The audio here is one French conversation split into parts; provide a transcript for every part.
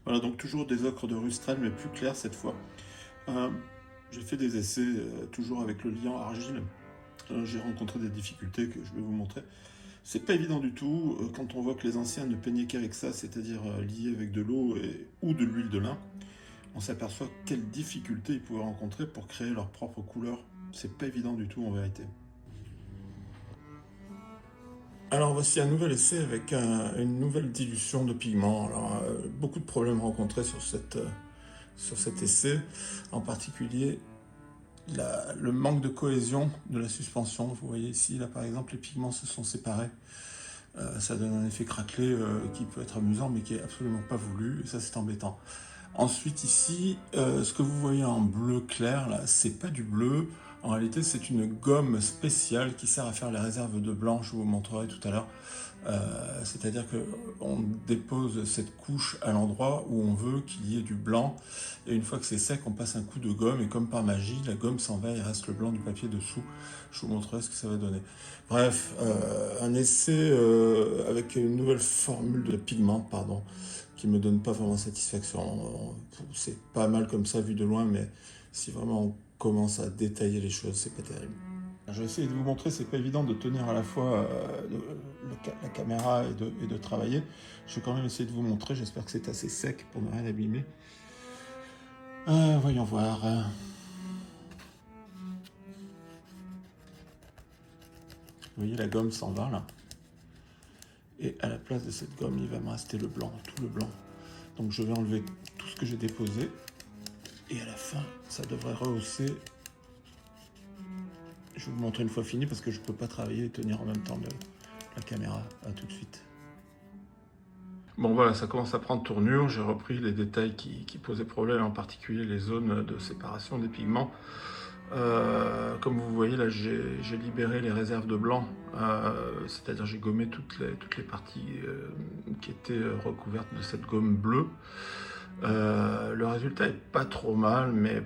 Voilà, donc toujours des ocres de Rustrel, mais plus clairs cette fois. Euh, j'ai fait des essais toujours avec le liant argile. J'ai rencontré des difficultés que je vais vous montrer. C'est pas évident du tout quand on voit que les anciens ne peignaient qu'avec ça, c'est-à-dire lié avec de l'eau ou de l'huile de lin. On s'aperçoit quelles difficultés ils pouvaient rencontrer pour créer leur propre couleur. C'est pas évident du tout en vérité. Alors voici un nouvel essai avec une nouvelle dilution de pigments. Alors, beaucoup de problèmes rencontrés sur cet essai, en particulier le manque de cohésion de la suspension. Vous voyez ici, là par exemple, les pigments se sont séparés. Ça donne un effet craquelé qui peut être amusant mais qui est absolument pas voulu, et ça c'est embêtant. Ensuite ici, ce que vous voyez en bleu clair, là, c'est pas du bleu. En réalité, c'est une gomme spéciale qui sert à faire les réserves de blanc, je vous montrerai tout à l'heure. C'est-à-dire qu'on dépose cette couche à l'endroit où on veut qu'il y ait du blanc. Et une fois que c'est sec, on passe un coup de gomme et comme par magie, la gomme s'en va et il reste le blanc du papier dessous. Je vous montrerai ce que ça va donner. Bref, un essai avec une nouvelle formule de pigment, pardon, qui me donne pas vraiment satisfaction. C'est pas mal comme ça vu de loin, mais si vraiment on commence à détailler les choses, c'est pas terrible. Je vais essayer de vous montrer, c'est pas évident de tenir à la fois la caméra et de travailler. Je vais quand même essayer de vous montrer, j'espère que c'est assez sec pour ne rien abîmer. Voyons voir. Vous voyez, la gomme s'en va là. Et à la place de cette gomme, il va me rester le blanc, tout le blanc. Donc je vais enlever tout ce que j'ai déposé. Et à la fin, ça devrait rehausser. Je vais vous montrer une fois fini parce que je ne peux pas travailler et tenir en même temps la caméra. À tout de suite. Bon voilà, ça commence à prendre tournure. J'ai repris les détails qui posaient problème, en particulier les zones de séparation des pigments. Comme vous voyez là, j'ai libéré les réserves de blanc, c'est-à-dire j'ai gommé toutes les parties qui étaient recouvertes de cette gomme bleue. Le résultat est pas trop mal, mais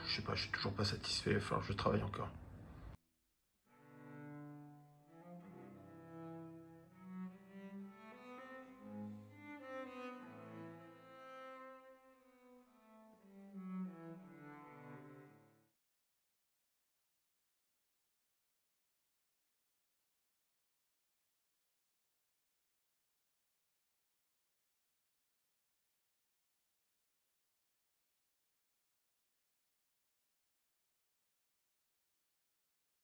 je sais pas, je suis toujours pas satisfait, enfin je travaille encore.